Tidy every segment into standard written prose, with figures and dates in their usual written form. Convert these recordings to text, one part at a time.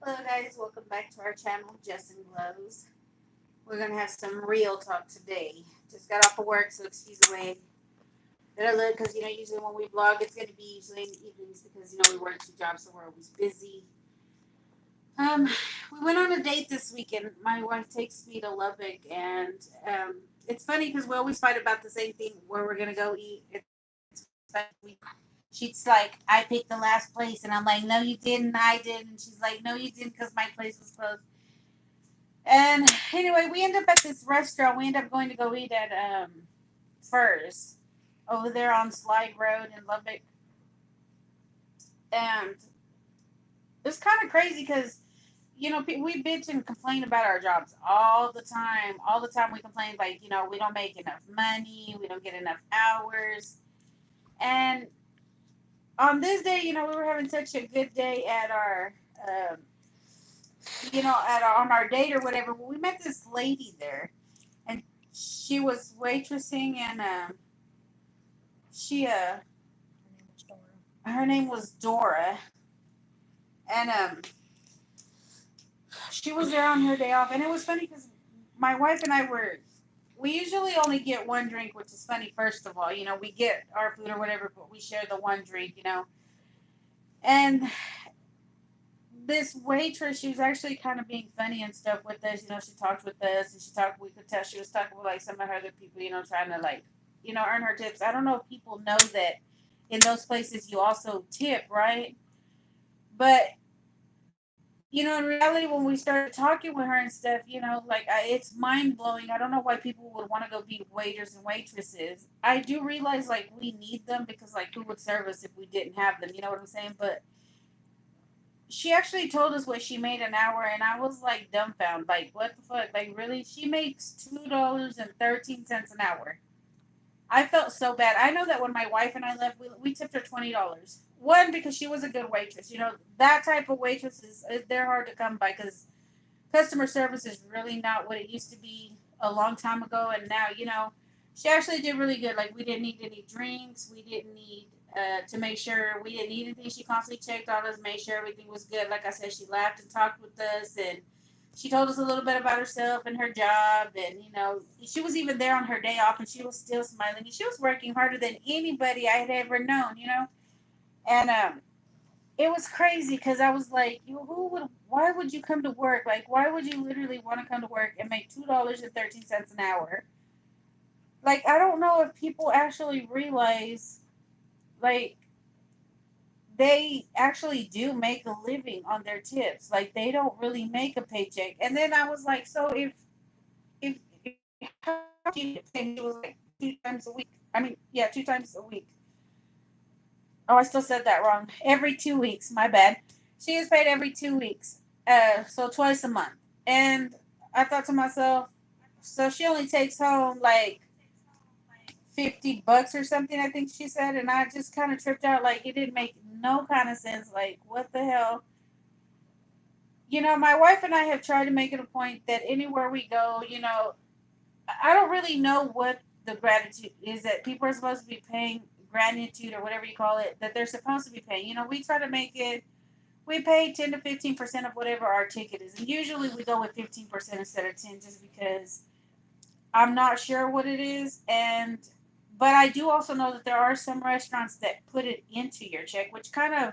Hello guys, welcome back to our channel, Jess&Glo's. We're gonna have some real talk today. Just got off of work, so excuse the way that I look, because usually when we vlog, it's gonna be usually in the evenings because we work two jobs, so we're always busy. Um, we went on a date this weekend. My wife takes me to Lubbock, and it's funny because we always fight about the same thing where we're gonna go eat. It's funny. She's like, I picked the last place, and I'm like, no, you didn't, I didn't. And she's like, no, you didn't, because my place was closed. And anyway, we end up at this restaurant. We end up going to go eat at Furs over there on Slide Road in Lubbock, and it's kind of crazy because we bitch and complain about our jobs all the time. All the time we complain like we don't make enough money, we don't get enough hours, and on this day, we were having such a good day at our, um, on our date or whatever. Well, we met this lady there, and she was waitressing, and she her name was Dora, and she was there on her day off, and it was funny because my wife and I were. We usually only get one drink, which is funny. First of all, we get our food or whatever, but we share the one drink. And this waitress, she was actually kind of being funny and stuff with us. She talked with us, and we could tell she was talking with like some of her other people, trying to like, earn her tips. I don't know if people know that in those places you also tip, right? But, in reality, when we started talking with her and stuff, like it's mind blowing. I don't know why people would want to go be waiters and waitresses. I do realize like we need them because like who would serve us if we didn't have them? You know what I'm saying? But she actually told us what she made an hour, and I was like dumbfounded. Like, what the fuck? Like, really? She makes $2.13 an hour. I felt so bad. I know that when my wife and I left, we tipped her $20. One, because she was a good waitress. That type of waitress they're hard to come by because customer service is really not what it used to be a long time ago. And now, she actually did really good. Like, we didn't need any drinks. We didn't need to make sure we didn't need anything. She constantly checked on us, made sure everything was good. Like I said, she laughed and talked with us, and she told us a little bit about herself and her job. And, she was even there on her day off, and she was still smiling. And she was working harder than anybody I had ever known. And it was crazy because I was like, why would you come to work? Like, why would you literally want to come to work and make $2.13 an hour? Like, I don't know if people actually realize, like, they actually do make a living on their tips. Like, they don't really make a paycheck. And then I was like, so if how much you get paid? And she was like, two times a week. I mean, yeah, 2 times a week. Oh, I still said that wrong. Every 2 weeks, my bad. She is paid every 2 weeks, so twice a month. And I thought to myself, so she only takes home like $50 or something. I think she said, and I just kind of tripped out. Like it didn't make no kind of sense. Like what the hell? My wife and I have tried to make it a point that anywhere we go, I don't really know what the gratitude is that people are supposed to be paying gratitude or whatever you call it that they're supposed to be paying. We try to make it. We pay 10 to 15% of whatever our ticket is, and usually we go with 15% instead of 10, just because I'm not sure what it is. And but I do also know that there are some restaurants that put it into your check, which kind of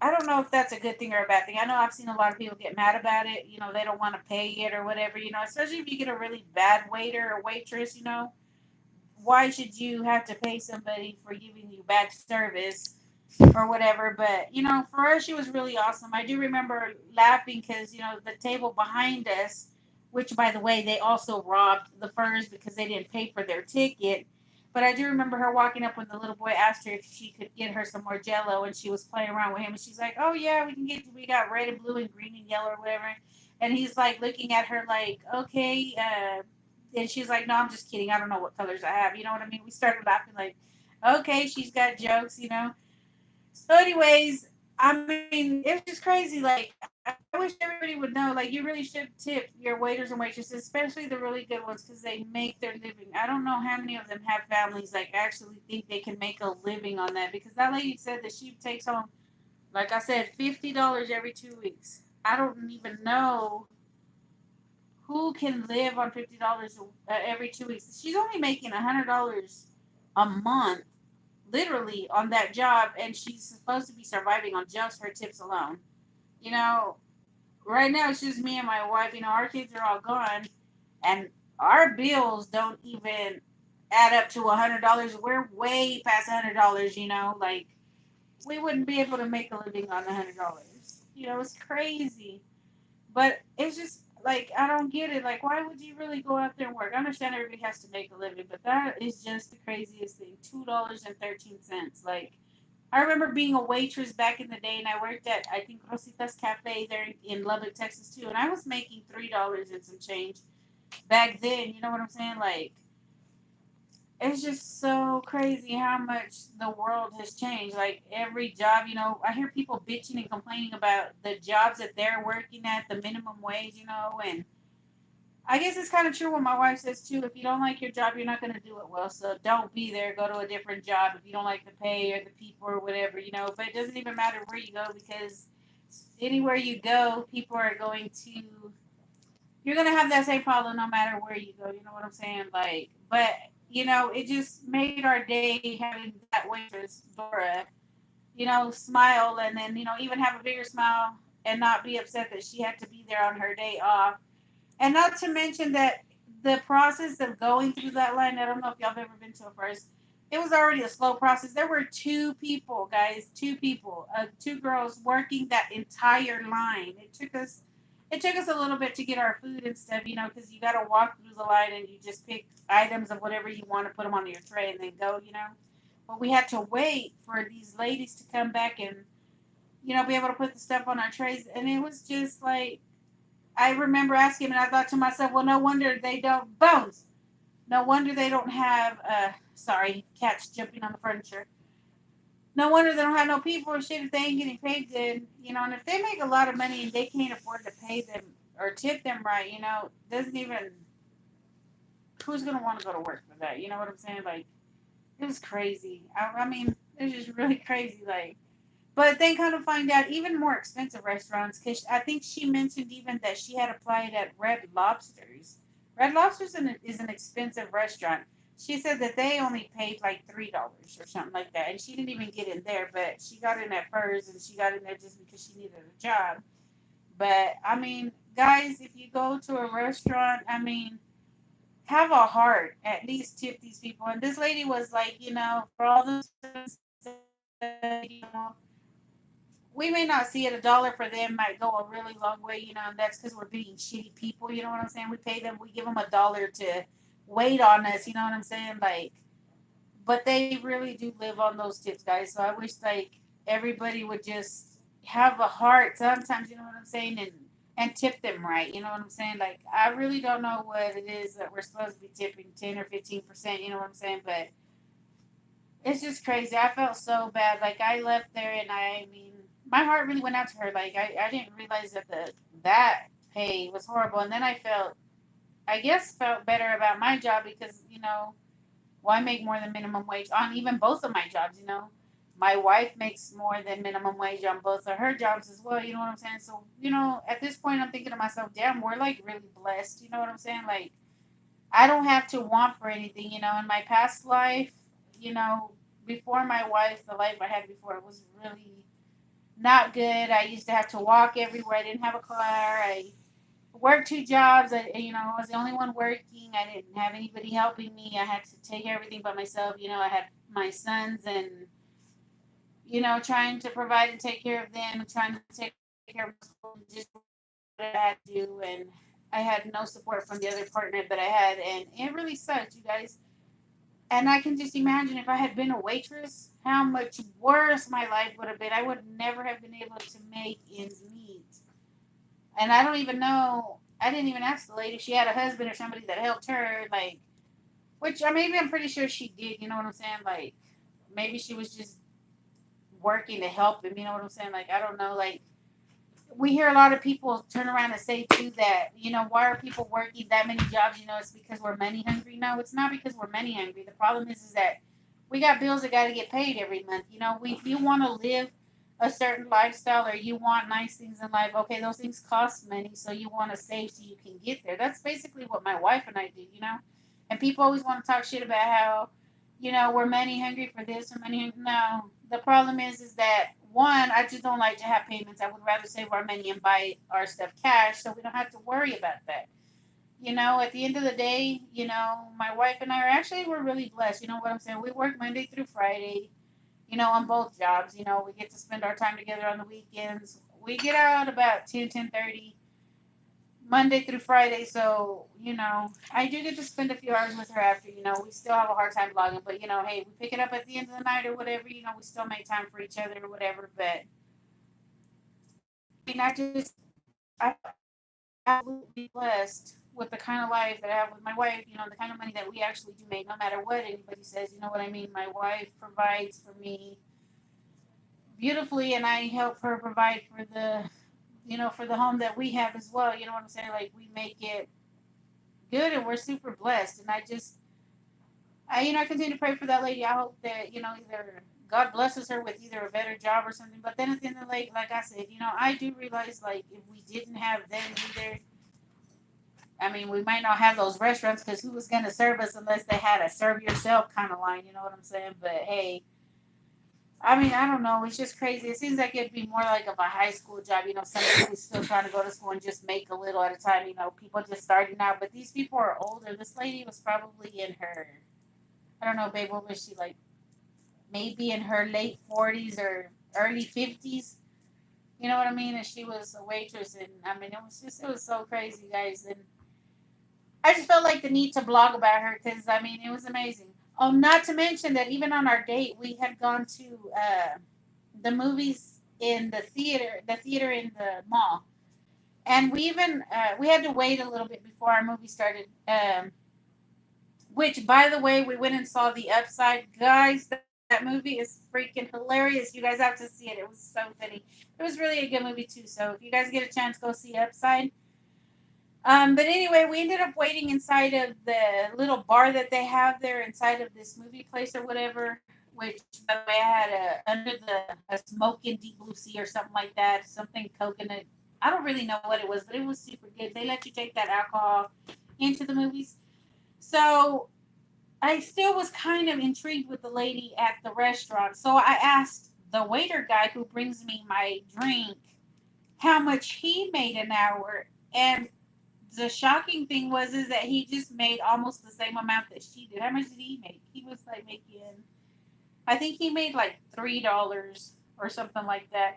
I don't know if that's a good thing or a bad thing. I know I've seen a lot of people get mad about it. They don't want to pay it or whatever. Especially if you get a really bad waiter or waitress. Why should you have to pay somebody for giving you bad service or whatever? But for her, she was really awesome. I do remember laughing because the table behind us, which by the way they also robbed the Furs because they didn't pay for their ticket. But I do remember her walking up when the little boy asked her if she could get her some more Jello, and she was playing around with him, and she's like, "Oh yeah, we got red and blue and green and yellow or whatever." And he's like looking at her like, "Okay." And she's like, "No, I'm just kidding. I don't know what colors I have." You know what I mean? We started laughing like, "Okay, she's got jokes." So, anyways, I mean, it was just crazy. Like, I wish everybody would know. Like, you really should tip your waiters and waitresses, especially the really good ones, because they make their living. I don't know how many of them have families like actually think they can make a living on that. Because that lady said that she takes home Like I said, $50 every 2 weeks. I don't even know who can live on $50 every 2 weeks. She's only making $100 a month, literally on that job, and she's supposed to be surviving on just her tips alone. You know, right now it's just me and my wife. You know, our kids are all gone, and our bills don't even add up to $100. We're way past $100. You know, like we wouldn't be able to make a living on $100. You know, it's crazy. But it's just like I don't get it. Like, why would you really go out there and work? I understand everybody has to make a living, but that is just the craziest thing. $2.13. Like, I remember being a waitress back in the day, and I worked at I think Rosita's Cafe there in Lubbock, Texas too, and I was making $3 and some change back then. You know what I'm saying? Like, it's just so crazy how much the world has changed. Like every job, you know, I hear people bitching and complaining about the jobs that they're working at, the minimum wage, you know, and I guess it's kind of true what my wife says too. If you don't like your job, you're not going to do it well. So don't be there. Go to a different job if you don't like the pay or the people or whatever, you know. But it doesn't even matter where you go because anywhere you go, people are going to you're gonna have that same problem no matter where you go. You know what I'm saying? Like, but you know, it just made our day having that waitress Dora, you know, smile and then even have a bigger smile and not be upset that she had to be there on her day off. And not to mention that the process of going through that line, I don't know if y'all have ever been to a first. It was already a slow process. There were two people, guys, two people, two girls working that entire line. It took us a little bit to get our food and stuff, because you got to walk through the line and you just pick items of whatever you want to put them on your tray and then go. But we had to wait for these ladies to come back and, be able to put the stuff on our trays. And it was just like, I remember asking, and I thought to myself, well, no wonder they don't bones. No wonder they don't have. Sorry, cats jumping on the furniture. No wonder they don't have no people or shit if they ain't getting paid good. And if they make a lot of money and they can't afford to pay them or tip them right, doesn't even. Who's gonna want to go to work for that? You know what I'm saying? Like, it was crazy. I mean, it was just really crazy. Like, but then kind of find out even more expensive restaurants because I think she mentioned even that she had applied at Red Lobster's. Red Lobster's is an expensive restaurant. She said that they only paid like $3 or something like that, and she didn't even get in there, but she got in at first, and she got in there just because she needed a job. But I mean, guys, if you go to a restaurant, I mean, have a heart. At least tip these people. And this lady was like, for all the we may not see it. $1 for them might go a really long way, and that's because we're being shitty people. You know what I'm saying? We pay them, we give them $1 to wait on us. You know what I'm saying? Like, but they really do live on those tips, guys. So I wish like everybody would just have a heart sometimes. You know what I'm saying? And tip them right. You know what I'm saying? Like, I really don't know what it is that we're supposed to be tipping 10 or 15%. You know what I'm saying? But it's just crazy. I felt so bad. Like I left there, and I mean, my heart really went out to her. Like I didn't realize that that pay was horrible, and then I guess felt better about my job because well, I make more than minimum wage on even both of my jobs. My wife makes more than minimum wage on both of her jobs as well. You know what I'm saying? So at this point, I'm thinking to myself, damn, we're like really blessed. You know what I'm saying? Like I don't have to want for anything. In my past life, you know, before my wife, the life I had before, it was really not good. I used to have to walk everywhere. I didn't have a car. I worked two jobs. I was the only one working. I didn't have anybody helping me. I had to take everything by myself. I had my sons and, trying to provide and take care of them, trying to take care of just what I had to do. And I had no support from the other partner that I had. And it really sucked, you guys. And I can just imagine if I had been a waitress, how much worse my life would have been. I would never have been able to make ends meet. And I don't even know. I didn't even ask the lady if she had a husband or somebody that helped her. Like, which maybe I'm pretty sure she did. You know what I'm saying? Like, maybe she was just working to help him. You know what I'm saying? Like, I don't know. Like, we hear a lot of people turn around and say too that why are people working that many jobs? It's because we're money hungry. No, it's not because we're money hungry. The problem is that we got bills that got to get paid every month. We want to live a certain lifestyle or you want nice things in life, okay, those things cost money, so you want to save so you can get there. That's basically what my wife and I do, you know. And people always want to talk shit about how, you know, we're money hungry for this or money hungry. No, the problem is that one, I just don't like to have payments. I would rather save our money and buy our stuff cash so we don't have to worry about that. You know, at the end of the day, you know, my wife and I are actually, we're really blessed. You know what I'm saying? We work Monday through Friday, you know, on both jobs. You know, we get to spend our time together on the weekends. We get out about 10:30 Monday through Friday. So, you know, I do get to spend a few hours with her after. You know, we still have a hard time vlogging, but, you know, hey, we pick it up at the end of the night or whatever. You know, we still make time for each other or whatever. But, I mean, I absolutely blessed with the kind of life that I have with my wife, you know, the kind of money that we actually do make, no matter what anybody says, you know what I mean? My wife provides for me beautifully, and I help her provide for the, you know, for the home that we have as well. You know what I'm saying? Like, we make it good, and we're super blessed. And you know, I continue to pray for that lady. I hope that, you know, either God blesses her with either a better job or something. But then at the end of the day, like I said, you know, I do realize, like, if we didn't have them either, I mean, we might not have those restaurants because who was going to serve us unless they had a serve yourself kind of line, you know what I'm saying? But hey, I mean, I don't know. It's just crazy. It seems like it'd be more like of a high school job, you know, somebody who's still trying to go to school and just make a little at a time, you know, people just starting out. But these people are older. This lady was probably in her, I don't know, babe, what was she like? Maybe in her late 40s or early 50s. You know what I mean? And she was a waitress. And I mean, it was so crazy, guys. And I just felt like the need to blog about her because I mean it was amazing. Oh, not to mention that even on our date we had gone to the movies in the theater in the mall, and we even we had to wait a little bit before our movie started. Which, by the way, we went and saw The Upside, guys. That movie is freaking hilarious. You guys have to see it. It was so funny. It was really a good movie too. So if you guys get a chance, go see Upside. But anyway, we ended up waiting inside of the little bar that they have there inside of this movie place or whatever. Which, by the way, I had under a smoking deep blue sea or something like that, something coconut. I don't really know what it was, but it was super good. They let you take that alcohol into the movies. So I still was kind of intrigued with the lady at the restaurant. So I asked the waiter guy who brings me my drink how much he made an hour, and the shocking thing was is that he just made almost the same amount that she did. How much did he make? He was like making, I think he made like $3 or something like that,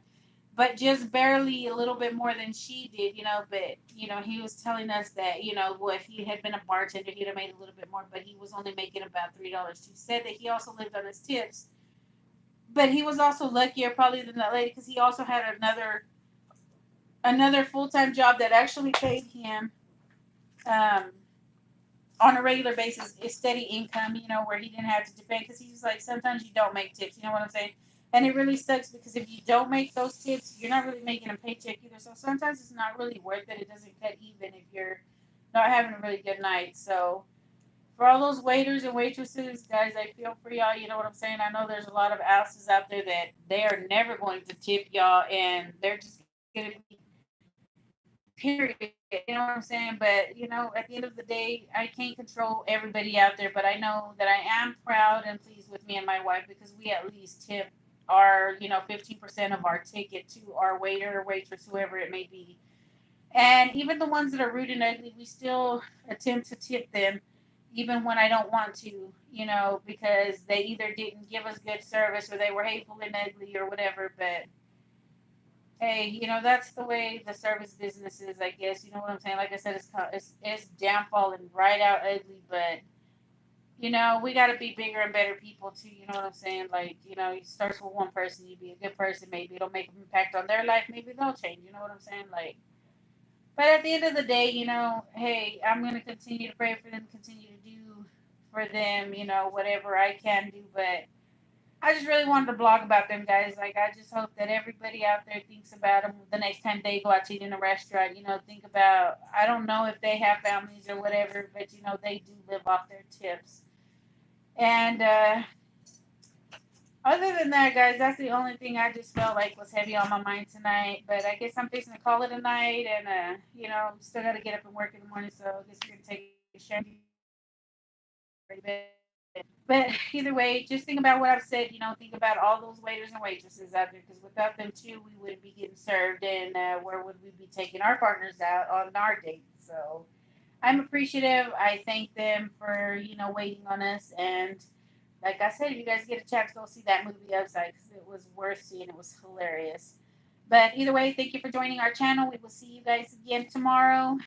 but just barely a little bit more than she did, you know. But you know, he was telling us that you know, well, if he had been a bartender, he'd have made a little bit more, but he was only making about $3. He said that he also lived on his tips, but he was also luckier probably than that lady because he also had another full time job that actually paid him um, on a regular basis a steady income, you know, where he didn't have to depend because he's like, sometimes you don't make tips, you know what I'm saying? And it really sucks because if you don't make those tips, you're not really making a paycheck either. So sometimes it's not really worth it. It doesn't cut even if you're not having a really good night. So for all those waiters and waitresses, guys, I feel for y'all. You know what I'm saying? I know there's a lot of asses out there that they are never going to tip y'all and they're just going to be period. You know what I'm saying? But you know, at the end of the day, I can't control everybody out there. But I know that I am proud and pleased with me and my wife because we at least tip our, you know, 15% of our ticket to our waiter or waitress, whoever it may be. And even the ones that are rude and ugly, we still attempt to tip them, even when I don't want to, you know, because they either didn't give us good service or they were hateful and ugly or whatever. But hey, you know, that's the way the service business is, I guess. You know what I'm saying? Like I said, it's downfall and right out ugly, but you know, we got to be bigger and better people too. You know what I'm saying? Like, you know, it starts with one person. You be a good person, maybe it'll make an impact on their life. Maybe they'll change. You know what I'm saying? Like, but at the end of the day, you know, hey, I'm gonna continue to pray for them, continue to do for them, you know, whatever I can do, but I just really wanted to blog about them guys. Like, I just hope that everybody out there thinks about them the next time they go out to eat in a restaurant. You know, think about, I don't know if they have families or whatever, but, you know, they do live off their tips. And Other than that, guys, that's the only thing I just felt like was heavy on my mind tonight. But I guess I'm fixing to call it a night, and still got to get up and work in the morning. So I guess we're gonna take a shower, ready to bed. But either way, just think about what I've said. Think about all those waiters and waitresses out there, because without them too, we wouldn't be getting served, and where would we be taking our partners out on our dates? So I'm appreciative. I thank them for waiting on us, and like I said, if you guys get a chance, go see that movie Upside, because it was worth seeing. It was hilarious. But either way, thank you for joining our channel. We will see you guys again tomorrow.